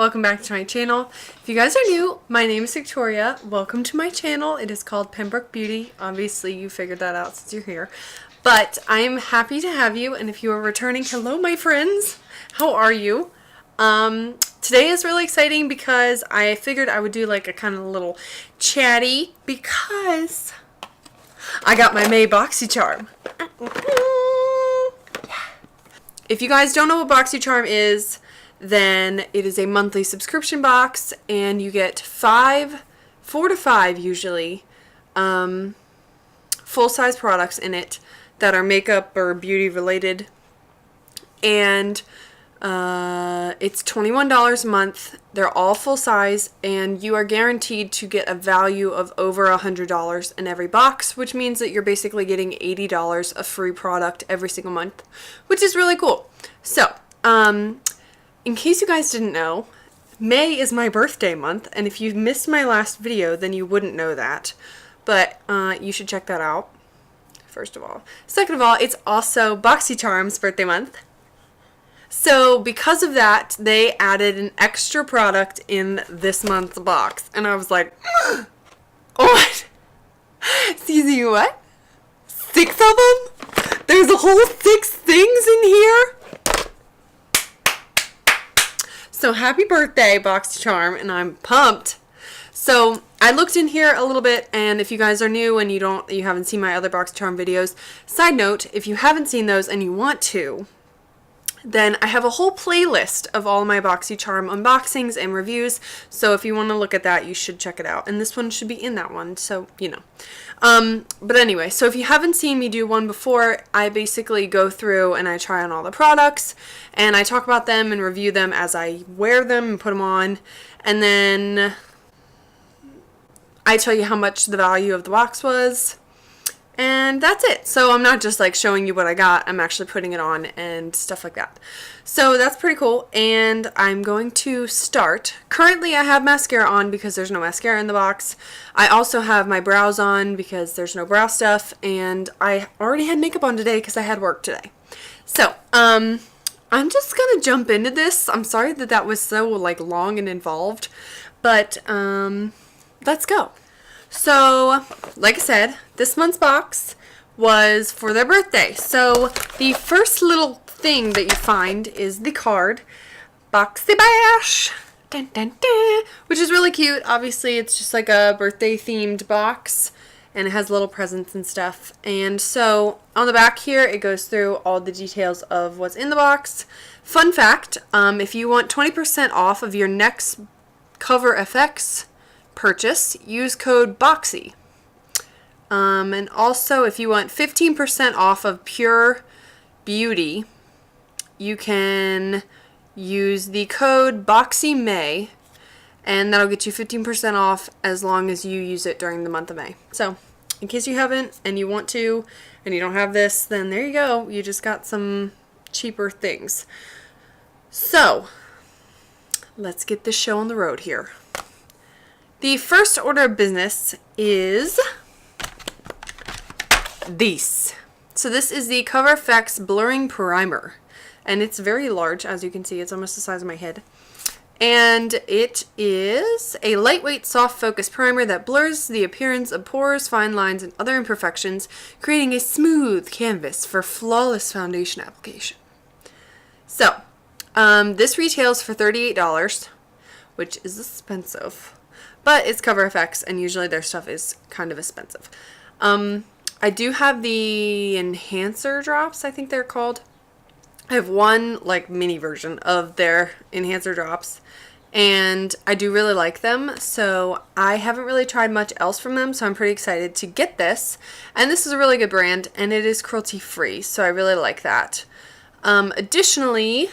welcome back to my channel. If you guys are new, my name is Victoria. Welcome to my channel. It is called Pembroke Beauty. Obviously you figured that out since you're here. But I'm happy to have you, and if you are returning, hello my friends. How are you? Today is really exciting because I figured I would do like a kind of little chatty because I got my May Boxycharm. If you guys don't know what Boxycharm is, then it is a monthly subscription box, and you get 4 to 5 usually, full-size products in it that are makeup or beauty related, and it's $21 a month. They're all full size, and you are guaranteed to get a value of over $100 in every box, which means that you're basically getting $80 of free product every single month, which is really cool. So, in case you guys didn't know, May is my birthday month, and if you missed my last video, then you wouldn't know that, but you should check that out, first of all. Second of all, it's also Boxycharm's birthday month. So because of that, they added an extra product in this month's box. And I was like, what? Excuse me, what? 6 of them? There's a whole 6 things in here? So happy birthday, Boxycharm, and I'm pumped. So I looked in here a little bit, and if you guys are new and you haven't seen my other Boxycharm videos, side note, if you haven't seen those and you want to, then I have a whole playlist of all my Boxycharm unboxings and reviews, so if you want to look at that, you should check it out. And this one should be in that one, so, you know. But anyway, so if you haven't seen me do one before, I basically go through and I try on all the products, and I talk about them and review them as I wear them and put them on, and then I tell you how much the value of the box was. And that's it. So I'm not just like showing you what I got, I'm actually putting it on and stuff like that. So that's pretty cool, and I'm going to start. Currently I have mascara on because there's no mascara in the box. I also have my brows on because there's no brow stuff, and I already had makeup on today because I had work today. So, I'm just gonna jump into this. I'm sorry that that was so like long and involved, but let's go. So, like I said, this month's box was for their birthday. So, the first little thing that you find is the card, Boxy Bash, dun, dun, dun, which is really cute. Obviously, it's just like a birthday-themed box, and it has little presents and stuff. And so, on the back here, it goes through all the details of what's in the box. Fun fact, if you want 20% off of your next Cover FX purchase, use code Boxy. And also, if you want 15% off of Pure Beauty, you can use the code Boxy May, and that'll get you 15% off as long as you use it during the month of May. So, in case you haven't and you want to, and you don't have this, then there you go. You just got some cheaper things. So, let's get this show on the road here. The first order of business is this. So this is the Cover FX Blurring Primer, and it's very large, as you can see. It's almost the size of my head. And it is a lightweight, soft focus primer that blurs the appearance of pores, fine lines, and other imperfections, creating a smooth canvas for flawless foundation application. So, this retails for $38, which is expensive. But it's Cover FX, and usually their stuff is kind of expensive. I do have the enhancer drops, I think they're called. I have one like mini version of their enhancer drops, and I do really like them. So I haven't really tried much else from them, so I'm pretty excited to get this. And this is a really good brand, and it is cruelty free, so I really like that. Additionally,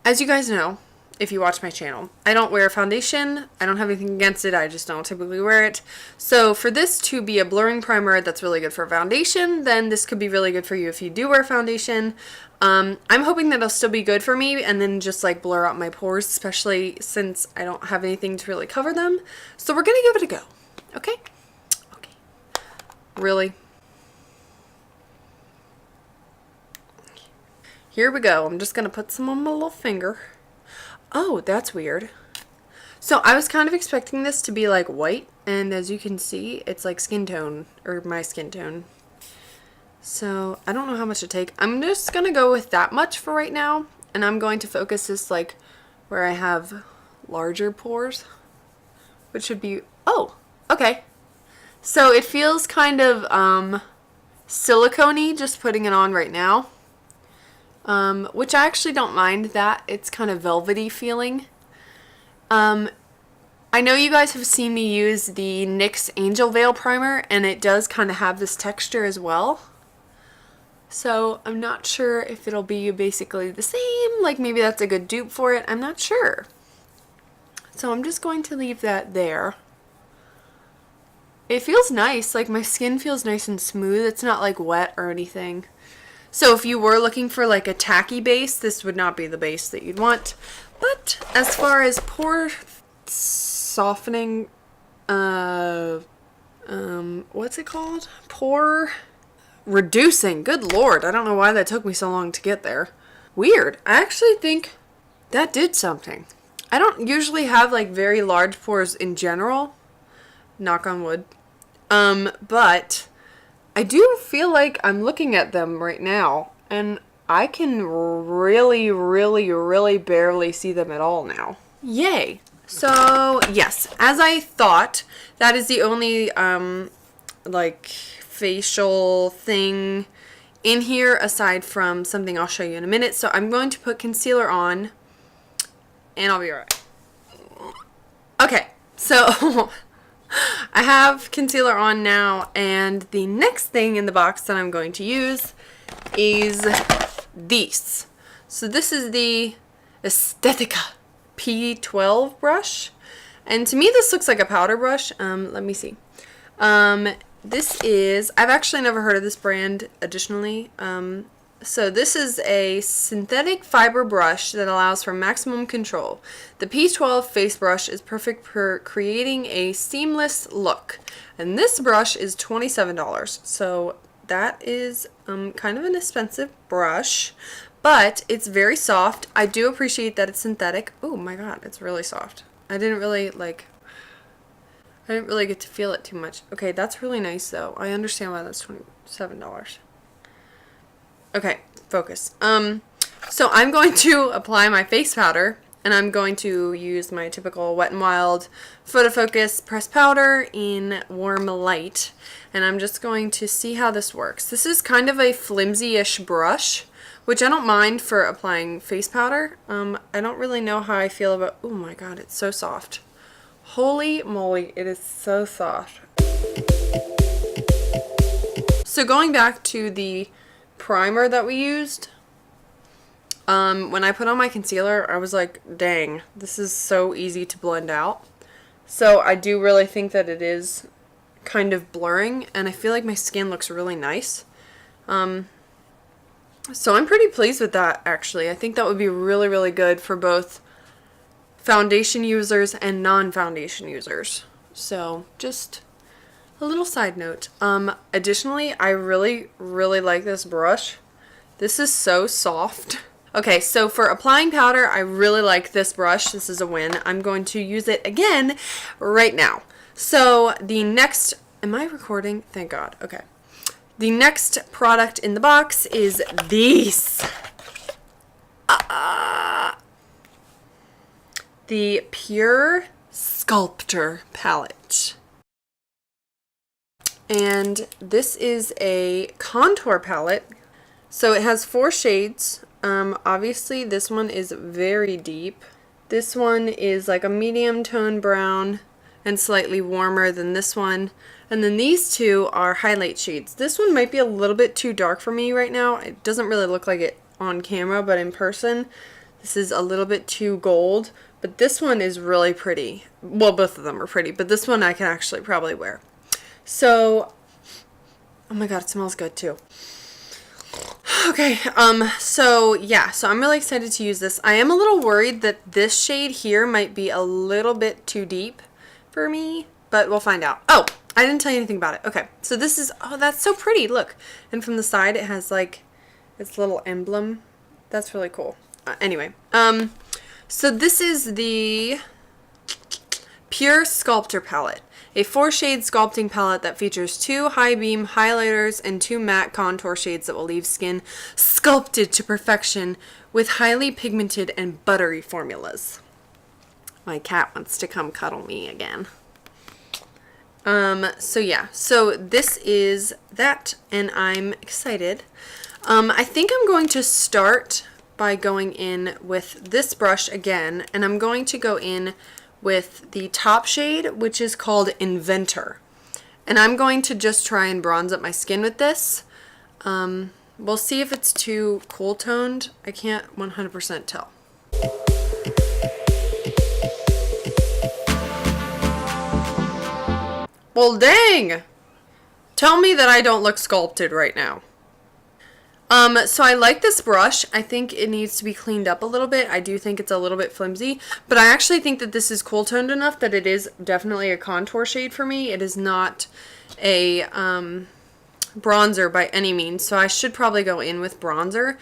as you guys know, if you watch my channel, I don't wear foundation. I don't have anything against it. I just don't typically wear it. So for this to be a blurring primer that's really good for foundation, then this could be really good for you if you do wear foundation. I'm hoping that it'll still be good for me and then just like blur out my pores, especially since I don't have anything to really cover them. So we're going to give it a go. Okay? Okay. Really? Here we go. I'm just going to put some on my little finger. Oh, that's weird. So I was kind of expecting this to be like white, and as you can see, it's like skin tone, or my skin tone. So I don't know how much to take. I'm just gonna go with that much for right now, and I'm going to focus this like where I have larger pores, which should be, oh, okay. So it feels kind of silicone-y just putting it on right now, which I actually don't mind that. It's kind of velvety feeling. I know you guys have seen me use the NYX Angel Veil Primer, and it does kind of have this texture as well. So I'm not sure if it'll be basically the same, like maybe that's a good dupe for it. I'm not sure. So I'm just going to leave that there. It feels nice, like my skin feels nice and smooth. It's not like wet or anything. So if you were looking for like a tacky base, this would not be the base that you'd want. But as far as pore softening, what's it called? Pore reducing. Good Lord, I don't know why that took me so long to get there. Weird. I actually think that did something. I don't usually have like very large pores in general. Knock on wood. But I do feel like I'm looking at them right now, and I can really, really, really barely see them at all now. Yay. So, yes, as I thought, that is the only, like, facial thing in here aside from something I'll show you in a minute. So I'm going to put concealer on, and I'll be right. Okay, so I have concealer on now, and the next thing in the box that I'm going to use is these. So this is the Aesthetica P12 brush, and to me this looks like a powder brush. Let me see. This is, I've actually never heard of this brand additionally. So this is a synthetic fiber brush that allows for maximum control. The P12 face brush is perfect for creating a seamless look. And this brush is $27. So that is kind of an expensive brush, but it's very soft. I do appreciate that it's synthetic. Oh my god, it's really soft. I didn't really get to feel it too much. Okay, that's really nice though. I understand why that's $27. Okay, focus. So I'm going to apply my face powder, and I'm going to use my typical Wet n Wild Photo Focus pressed powder in warm light, and I'm just going to see how this works. This is kind of a flimsy-ish brush, which I don't mind for applying face powder. I don't really know how I feel about, oh my god, it's so soft. Holy moly, it is so soft. So going back to the primer that we used, when I put on my concealer, I was like, dang, this is so easy to blend out. So I do really think that it is kind of blurring, and I feel like my skin looks really nice. So I'm pretty pleased with that, actually. I think that would be really, really good for both foundation users and non-foundation users. So just a little side note. Additionally, I really, really like this brush. This is so soft. Okay, so for applying powder, I really like this brush. This is a win. I'm going to use it again right now. So the next, am I recording? Thank God. Okay. The next product in the box is these. The Pure Sculptor palette. And this is a contour palette. So it has 4 shades. Obviously this one is very deep. This one is like a medium tone brown and slightly warmer than this one. And then these two are highlight shades. This one might be a little bit too dark for me right now. It doesn't really look like it on camera, but in person, this is a little bit too gold. But this one is really pretty. Well, both of them are pretty, but this one I can actually probably wear. So, oh my god, it smells good too. Okay, so yeah, so I'm really excited to use this. I am a little worried that this shade here might be a little bit too deep for me, but we'll find out. Oh, I didn't tell you anything about it. Okay, so this is, oh, that's so pretty, look. And from the side it has like its little emblem. That's really cool. Anyway, So this is the Pure Sculptor palette, a 4-shade sculpting palette that features 2 high beam highlighters and 2 matte contour shades that will leave skin sculpted to perfection with highly pigmented and buttery formulas. My cat wants to come cuddle me again. So yeah, so this is that, and I'm excited. I think I'm going to start by going in with this brush again, and I'm going to go in with the top shade, which is called Inventor. And I'm going to just try and bronze up my skin with this. We'll see if it's too cool toned. I can't 100% tell. Well, dang! Tell me that I don't look sculpted right now. So I like this brush. I think it needs to be cleaned up a little bit. I do think it's a little bit flimsy, but I actually think that this is cool toned enough that it is definitely a contour shade for me. It is not a bronzer by any means, so I should probably go in with bronzer.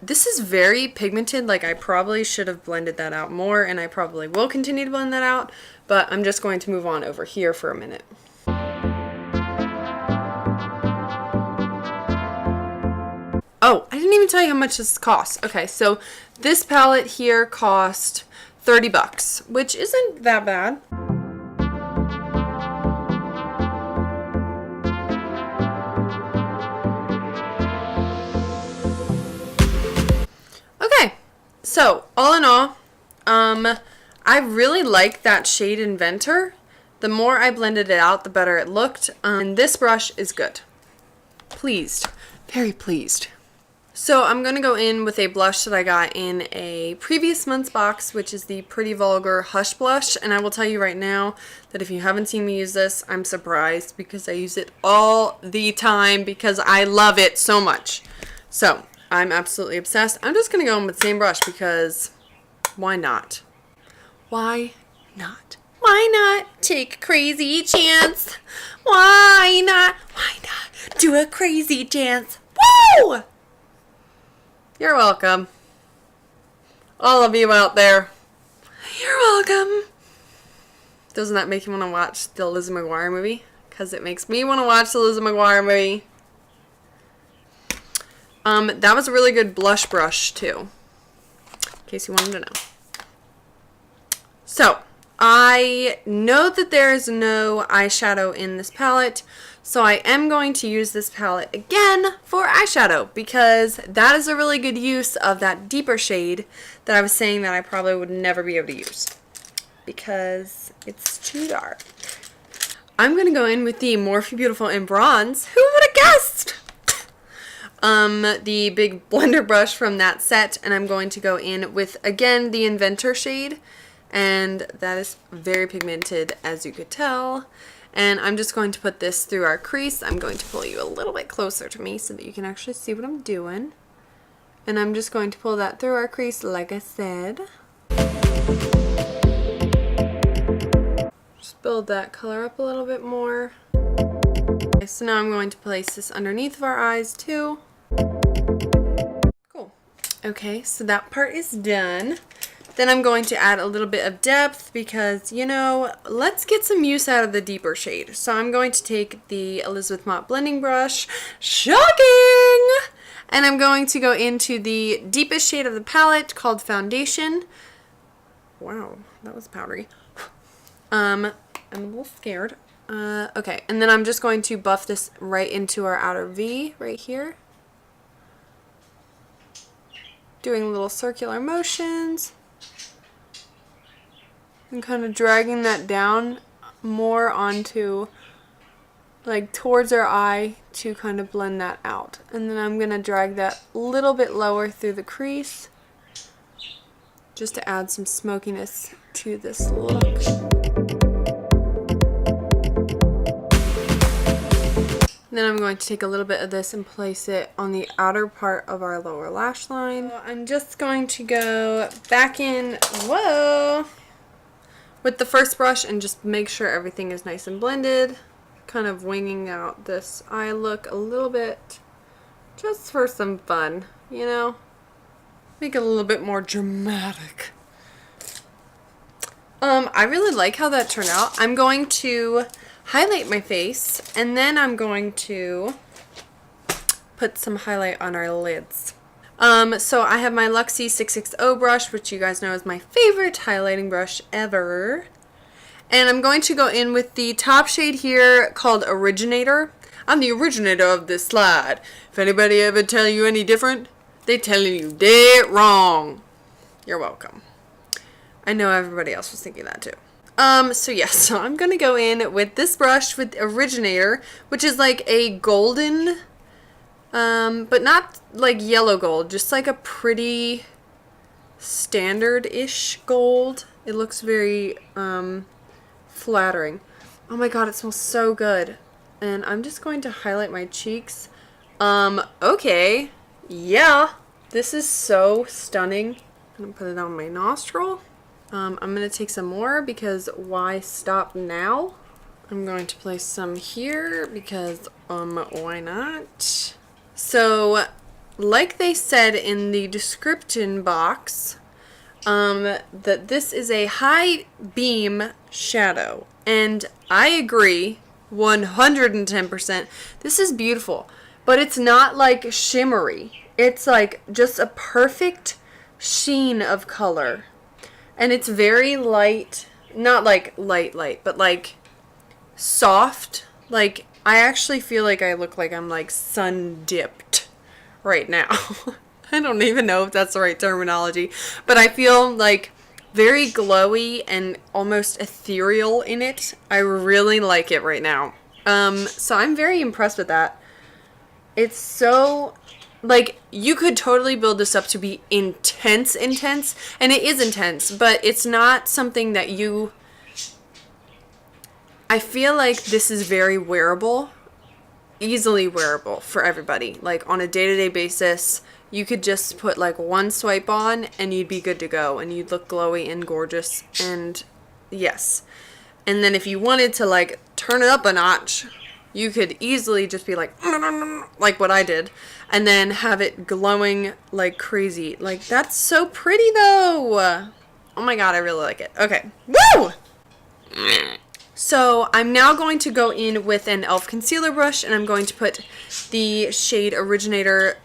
This is very pigmented. Like, I probably should have blended that out more, and I probably will continue to blend that out, but I'm just going to move on over here for a minute. Oh, I didn't even tell you how much this costs. Okay, so this palette here cost 30 bucks, which isn't that bad. Okay, so all in all, I really like that shade Inventor. The more I blended it out, the better it looked. And this brush is good. Pleased, very pleased. So I'm going to go in with a blush that I got in a previous month's box, which is the Pretty Vulgar Hush Blush. And I will tell you right now that if you haven't seen me use this, I'm surprised because I use it all the time because I love it so much. So I'm absolutely obsessed. I'm just going to go in with the same brush because why not? Why not? Why not take a crazy chance? Why not? Why not do a crazy dance? Woo! You're welcome. All of you out there. You're welcome. Doesn't that make you want to watch the Lizzie McGuire movie? Because it makes me want to watch the Lizzie McGuire movie. That was a really good blush brush too, in case you wanted to know. So, I know that there is no eyeshadow in this palette, so I am going to use this palette again for eyeshadow because that is a really good use of that deeper shade that I was saying that I probably would never be able to use because it's too dark. I'm going to go in with the Morphe Beautiful in Bronze. Who would have guessed? The big blender brush from that set, and I'm going to go in with, again, the Inventor shade, and that is very pigmented, as you could tell. And I'm just going to put this through our crease. I'm going to pull you a little bit closer to me so that you can actually see what I'm doing. And I'm just going to pull that through our crease like I said. Just build that color up a little bit more. Okay, so now I'm going to place this underneath of our eyes too. Cool. Okay, so that part is done. Then I'm going to add a little bit of depth because, you know, let's get some use out of the deeper shade. So I'm going to take the Elizabeth Mott blending brush, shocking! And I'm going to go into the deepest shade of the palette called Foundation. Wow, that was powdery. I'm a little scared. Okay, and then I'm just going to buff this right into our outer V right here. Doing little circular motions. And kind of dragging that down more onto, like, towards our eye to kind of blend that out. And then I'm going to drag that a little bit lower through the crease just to add some smokiness to this look. Then I'm going to take a little bit of this and place it on the outer part of our lower lash line. So I'm just going to go back in, whoa, with the first brush and just make sure everything is nice and blended. Kind of winging out this eye look a little bit just for some fun, you know? Make it a little bit more dramatic. I really like how that turned out. I'm going to highlight my face, and then I'm going to put some highlight on our lids. So I have my Luxie 660 brush, which you guys know is my favorite highlighting brush ever. And I'm going to go in with the top shade here called Originator. I'm the originator of this slide. If anybody ever tell you any different, they telling you dead wrong. You're welcome. I know everybody else was thinking that too. So I'm gonna go in with this brush with Originator, which is like a golden, but not like yellow gold, just like a pretty standard-ish gold. It looks very flattering. Oh my god, it smells so good. And I'm just going to highlight my cheeks. Okay. Yeah. This is so stunning. I'm gonna put it on my nostril. I'm gonna take some more because why stop now? I'm going to place some here because why not? So, like they said in the description box, that this is a high beam shadow, and I agree 110%. This is beautiful, but it's not like shimmery. It's like just a perfect sheen of color, and it's very light, not like light, but like soft. Like I actually feel like I look like I'm like sun dipped right now. I don't even know if that's the right terminology, but I feel like very glowy and almost ethereal in it. I really like it right now. So I'm very impressed with that. It's so, like, you could totally build this up to be intense, and it is intense, but it's not something that I feel like this is very wearable, easily wearable for everybody. Like, on a day-to-day basis, you could just put, like, one swipe on, and you'd be good to go, and you'd look glowy and gorgeous, and yes. And then if you wanted to, like, turn it up a notch, you could easily just be like what I did, and then have it glowing like crazy. Like, that's so pretty, though. Oh my god, I really like it. Okay. Woo! So, I'm now going to go in with an e.l.f. concealer brush, and I'm going to put the shade Originator,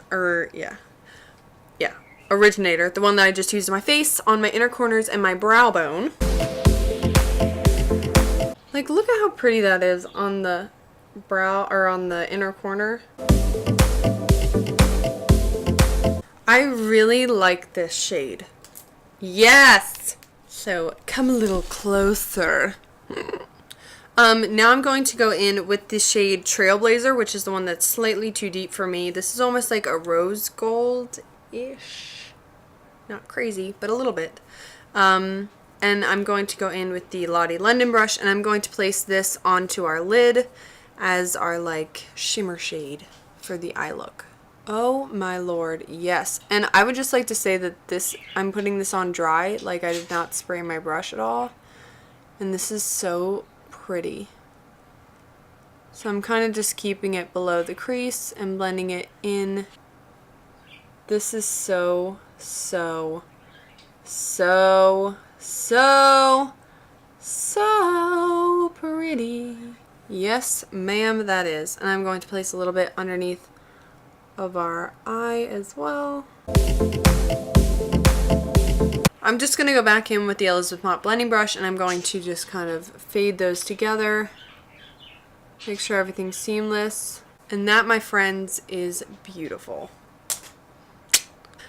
Originator, the one that I just used on my face, on my inner corners and my brow bone. Like, look at how pretty that is on the brow, or on the inner corner. I really like this shade. Yes! So, come a little closer. Now I'm going to go in with the shade Trailblazer, which is the one that's slightly too deep for me. This is almost like a rose gold-ish. Not crazy, but a little bit. And I'm going to go in with the Lottie London brush, and I'm going to place this onto our lid as our, like, shimmer shade for the eye look. Oh my lord, yes. And I would just like to say that I'm putting this on dry, like I did not spray my brush at all. And this is so pretty. So I'm kind of just keeping it below the crease and blending it in. This is so pretty. Yes, ma'am, that is. And I'm going to place a little bit underneath of our eye as well. I'm just going to go back in with the Elizabeth Mott blending brush, and I'm going to just kind of fade those together. Make sure everything's seamless. And that, my friends, is beautiful.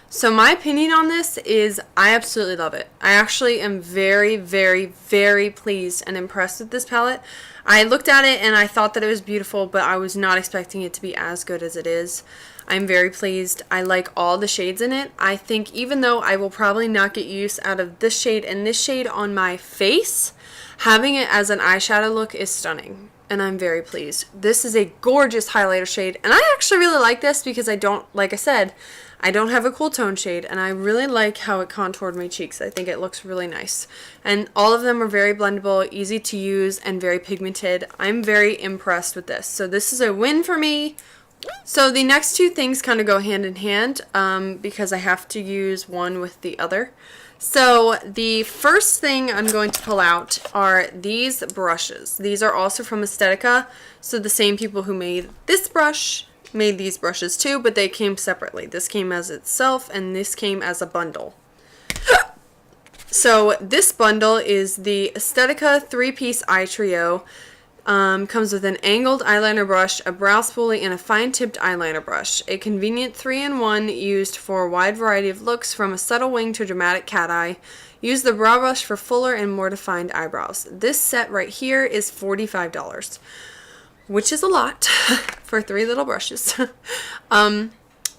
So my opinion on this is I absolutely love it. I actually am very, very, very pleased and impressed with this palette. I looked at it and I thought that it was beautiful, but I was not expecting it to be as good as it is. I'm very pleased. I like all the shades in it. I think even though I will probably not get use out of this shade and this shade on my face, having it as an eyeshadow look is stunning. And I'm very pleased. This is a gorgeous highlighter shade, and I actually really like this because I don't, like I said, I don't have a cool tone shade, and I really like how it contoured my cheeks. I think it looks really nice. And all of them are very blendable, easy to use, and very pigmented. I'm very impressed with this. So this is a win for me. So the next two things kind of go hand in hand because I have to use one with the other. So the first thing I'm going to pull out are these brushes. These are also from Aesthetica. So the same people who made this brush made these brushes too, but they came separately. This came as itself and this came as a bundle. So this bundle is the Aesthetica 3-piece eye trio. Comes with an angled eyeliner brush, a brow spoolie, and a fine-tipped eyeliner brush. A convenient 3-in-1 used for a wide variety of looks, from a subtle wing to a dramatic cat eye. Use the brow brush for fuller and more defined eyebrows. This set right here is $45, which is a lot for 3 little brushes.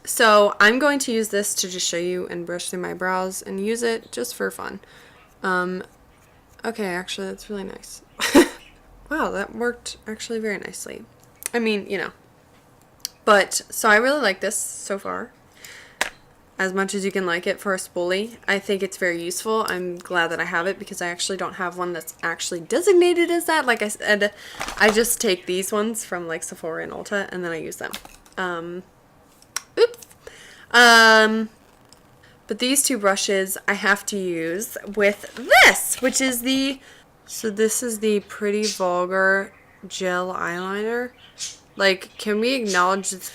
So I'm going to use this to just show you and brush through my brows and use it just for fun. Okay, actually that's really nice. Wow, that worked actually very nicely. I mean, you know. But, so I really like this so far. As much as you can like it for a spoolie. I think it's very useful. I'm glad that I have it because I actually don't have one that's actually designated as that. Like I said, I just take these ones from like Sephora and Ulta and then I use them. Oops. But these 2 brushes I have to use with this, which is the... So this is the Pretty Vulgar gel eyeliner. Like, can we acknowledge its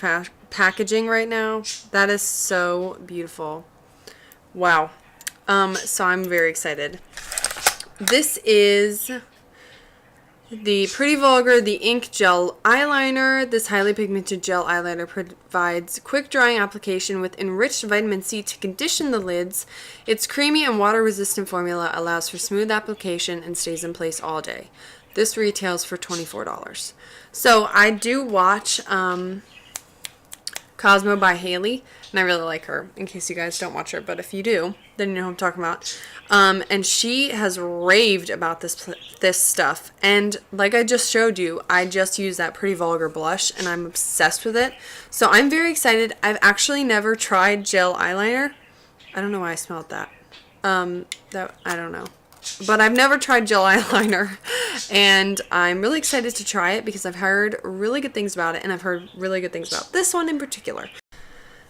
packaging right now? That is so beautiful. Wow. So I'm very excited. This is the Pretty Vulgar, the Ink Gel Eyeliner. This highly pigmented gel eyeliner provides quick drying application with enriched vitamin C to condition the lids. Its creamy and water resistant formula allows for smooth application and stays in place all day. This retails for $24. So I do watch Cosmo by Haley, and I really like her, in case you guys don't watch her, but if you do, then you know who I'm talking about. And she has raved about this stuff, and like I just showed you, I just use that Pretty Vulgar blush, and I'm obsessed with it. So I'm very excited. I've actually never tried gel eyeliner. I don't know why I smelled that. I don't know. But I've never tried gel eyeliner, and I'm really excited to try it because I've heard really good things about it, and I've heard really good things about this one in particular.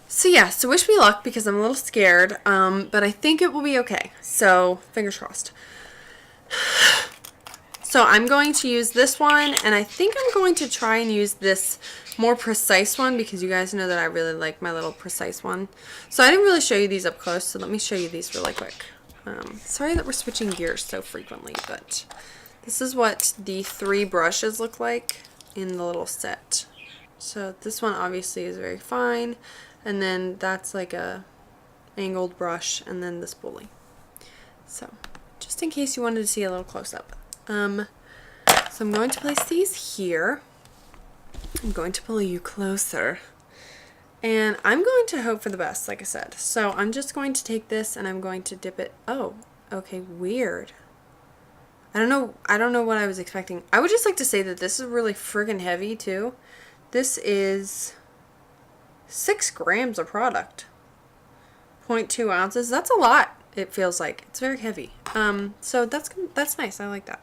So yeah, so wish me luck because I'm a little scared, but I think it will be okay. So fingers crossed. So I'm going to use this one, and I think I'm going to try and use this more precise one because you guys know that I really like my little precise one. So I didn't really show you these up close, so let me show you these really quick. Sorry that we're switching gears so frequently, but this is what the 3 brushes look like in the little set. So this one obviously is very fine, and then that's like a angled brush, and then the spoolie. So just in case you wanted to see a little close-up. So I'm going to place these here. I'm going to pull you closer. And I'm going to hope for the best, like I said. So I'm just going to take this and I'm going to dip it. Oh, okay, weird. I don't know what I was expecting. I would just like to say that this is really friggin' heavy too. This is 6 grams of product. 0.2 ounces. That's a lot, it feels like. It's very heavy. So that's nice. I like that.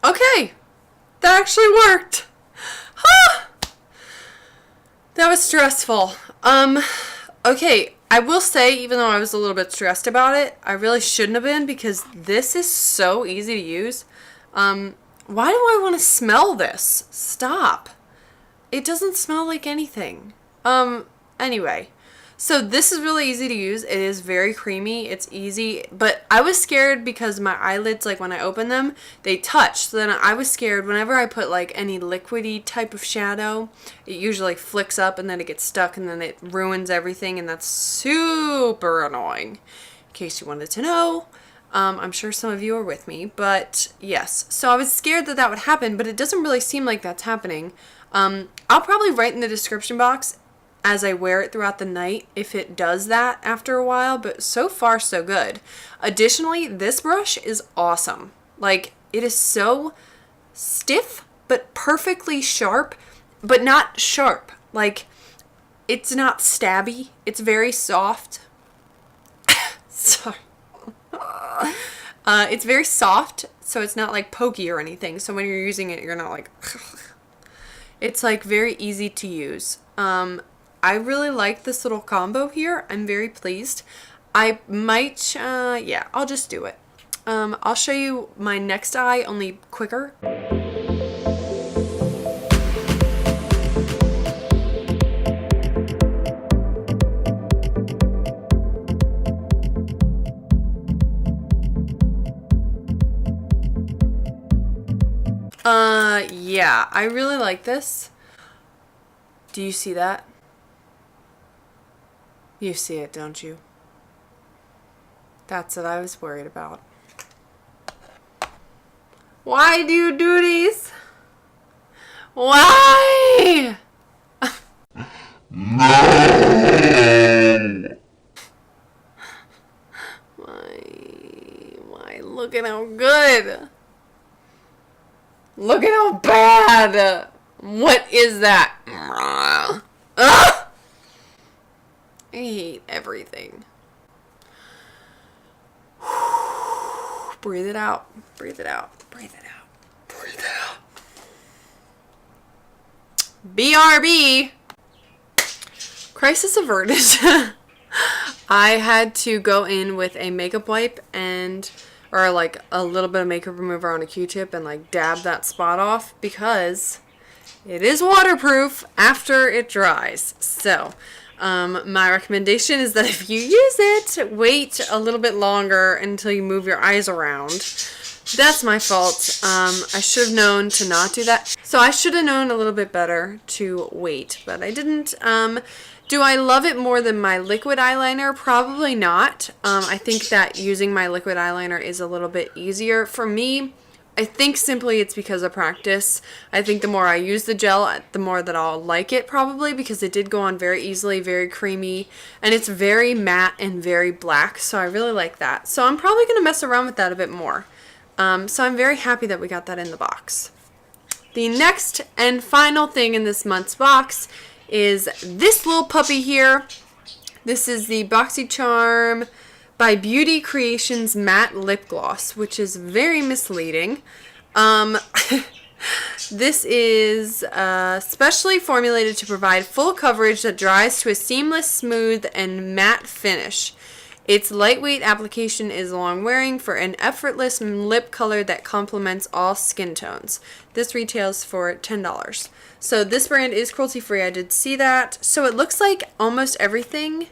Okay, that actually worked. That was stressful. Okay, I will say, even though I was a little bit stressed about it, I really shouldn't have been because this is so easy to use. Why do I want to smell this? Stop. It doesn't smell like anything. Anyway. So this is really easy to use. It is very creamy. It's easy. But I was scared because my eyelids, like when I open them, they touch. So then I was scared whenever I put like any liquidy type of shadow, it usually flicks up and then it gets stuck and then it ruins everything. And that's super annoying. In case you wanted to know. I'm sure some of you are with me. But yes. So I was scared that that would happen. But it doesn't really seem like that's happening. I'll probably write in the description box as I wear it throughout the night if it does that after a while, but so far so good. Additionally, this brush is awesome. Like, it is so stiff, but perfectly sharp, but not sharp. Like, it's not stabby. It's very soft. Sorry. It's very soft, so it's not like pokey or anything. So when you're using it, you're not like... It's like very easy to use. I really like this little combo here. I'm very pleased. I might, yeah, I'll just do it. I'll show you my next eye, only quicker. Yeah, I really like this. Do you see that? You see it, don't you? That's what I was worried about. Why do you do these? Why? No! Why? Look at how good. Look at how bad. What is that? Ugh! I hate everything. Breathe it out. Breathe it out. Breathe it out. Breathe it out. BRB. Crisis averted. I had to go in with a makeup wipe or like a little bit of makeup remover on a Q-tip and like dab that spot off because it is waterproof after it dries. So my recommendation is that if you use it, wait a little bit longer until you move your eyes around. That's my fault. I should have known to not do that. So I should have known a little bit better to wait, but I didn't. Do I love it more than my liquid eyeliner? Probably not. I think that using my liquid eyeliner is a little bit easier for me. I think simply it's because of practice. I think the more I use the gel, the more that I'll like it probably, because it did go on very easily, very creamy, and it's very matte and very black, so I really like that. So I'm probably going to mess around with that a bit more. So I'm very happy that we got that in the box. The next and final thing in this month's box is this little puppy here. This is the Boxycharm by Beauty Creations Matte Lip Gloss, which is very misleading. This is specially formulated to provide full coverage that dries to a seamless, smooth, and matte finish. Its lightweight application is long-wearing for an effortless lip color that complements all skin tones. This retails for $10. So this brand is cruelty-free. I did see that. So it looks like almost everything.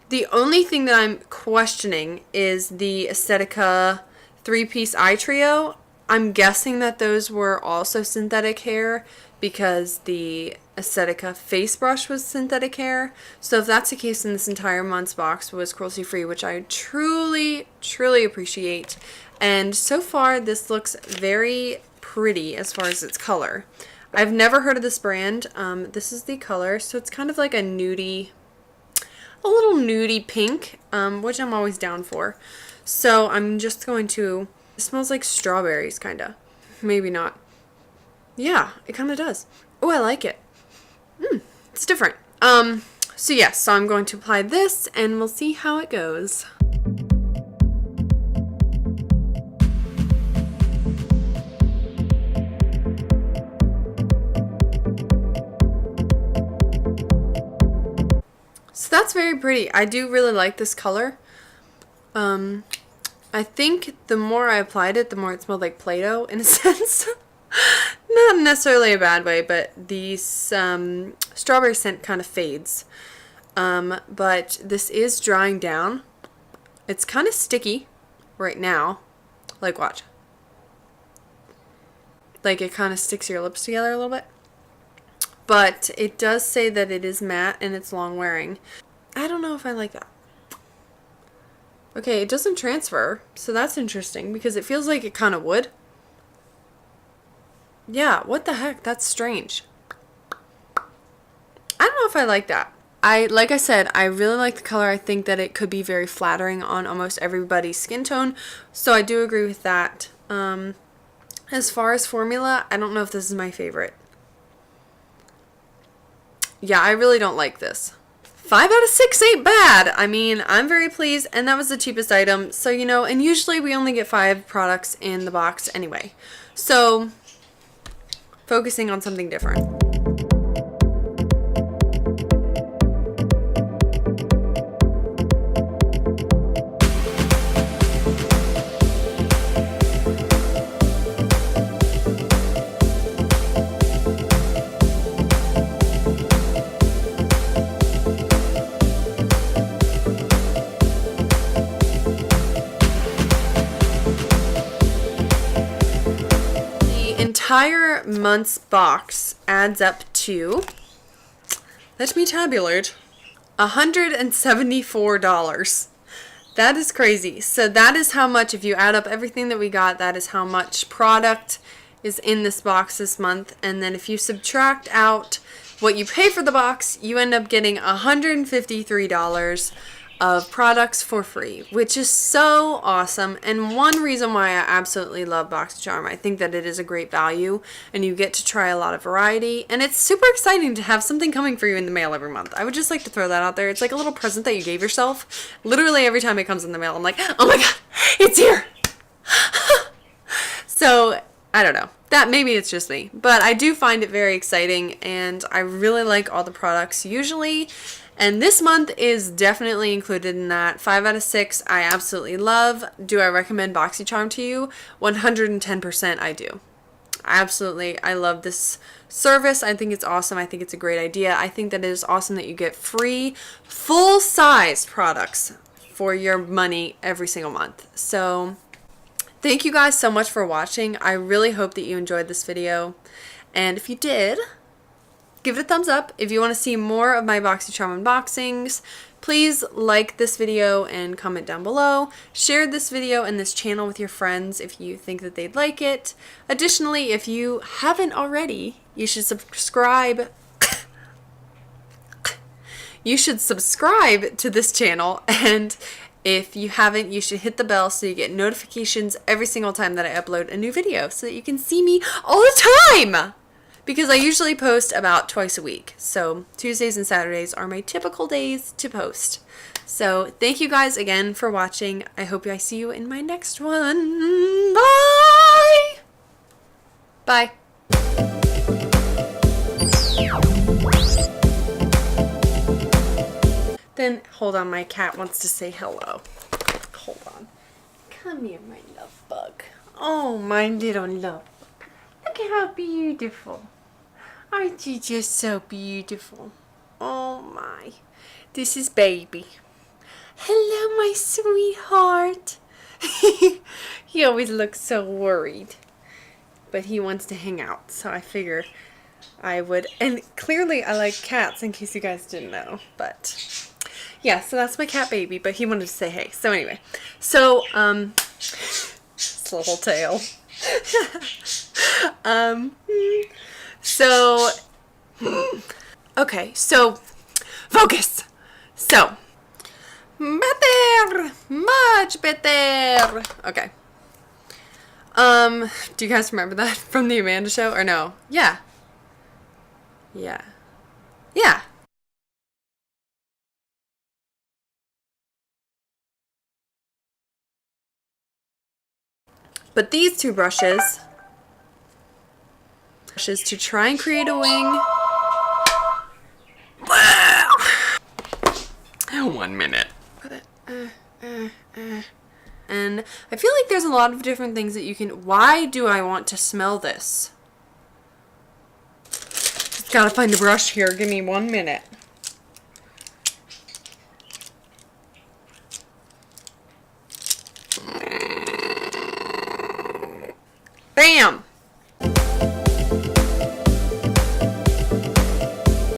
The only thing that I'm questioning is the Aesthetica 3-piece eye trio. I'm guessing that those were also synthetic hair because the Aesthetica face brush was synthetic hair. So if that's the case, then this entire month's box was cruelty-free, which I truly, truly appreciate. And so far, this looks very pretty as far as its color. I've never heard of this brand. This is the color, so it's kind of like a nudie, a little nudie pink, which I'm always down for. So I'm just going to, it smells like strawberries, kind of. Maybe not. Yeah, it kind of does. Oh, I like it. It's different. So yes, so I'm going to apply this and we'll see how it goes. So that's very pretty. I do really like this color. I think the more I applied it, the more it smelled like Play-Doh in a sense. Not necessarily a bad way, but the strawberry scent kind of fades. But this is drying down. It's kind of sticky right now. Like, watch. Like, it kind of sticks your lips together a little bit. But it does say that it is matte and it's long wearing. I don't know if I like that. Okay, it doesn't transfer, so that's interesting because it feels like it kind of would. Yeah, what the heck? That's strange. I don't know if I like that. Like I said, I really like the color. I think that it could be very flattering on almost everybody's skin tone, so I do agree with that. As far as formula, I don't know if this is my favorite. yeah, I really don't like this. 5 out of 6 ain't bad. I mean, I'm very pleased, and that was the cheapest item. So, you know, and usually we only get 5 products in the box anyway. So, focusing on something different. Entire month's box adds up to, let me tabulate, $174. That is crazy. So that is how much, if you add up everything that we got, that is how much product is in this box this month. And then if you subtract out what you pay for the box, you end up getting $153 of products for free, which is so awesome. And one reason why I absolutely love Boxycharm, I think that it is a great value and you get to try a lot of variety, and it's super exciting to have something coming for you in the mail every month. I would just like to throw that out there. It's like a little present that you gave yourself. Literally every time it comes in the mail, I'm like, oh my god, it's here. So I don't know, that maybe it's just me, but I do find it very exciting, and I really like all the products usually. And this month is definitely included in that. 5 out of 6 I absolutely love. Do I recommend Boxycharm to you? 110% I do. Absolutely. I love this service. I think it's awesome. I think it's a great idea. I think that it is awesome that you get free, full-size products for your money every single month. So thank you guys so much for watching. I really hope that you enjoyed this video. And if you did, give it a thumbs up. If you want to see more of my Boxycharm unboxings, please like this video and comment down below. Share this video and this channel with your friends if you think that they'd like it. Additionally, if you haven't already, you should subscribe. You should subscribe to this channel, and if you haven't, you should hit the bell so you get notifications every single time that I upload a new video so that you can see me all the time. Because I usually post about twice a week. So Tuesdays and Saturdays are my typical days to post. So thank you guys again for watching. I hope I see you in my next one. Bye! Bye. Then, hold on, my cat wants to say hello. Hold on. Come here, my love bug. Oh, my little love. Look at how beautiful. Aren't you just so beautiful? Oh my. This is baby. Hello, my sweetheart. He always looks so worried. But he wants to hang out, so I figure I would. And clearly I like cats, in case you guys didn't know. But yeah, so that's my cat baby, but he wanted to say hey. So anyway. So, his little tail. So, okay, so, focus. So, better, much better. Okay. Do you guys remember that from the Amanda Show, or no? Yeah. Yeah. Yeah. But these two brushes to try and create a wing. 1 minute. And I feel like there's a lot of different things that you can. Why do I want to smell this? Just gotta find the brush here. Give me 1 minute. Bam!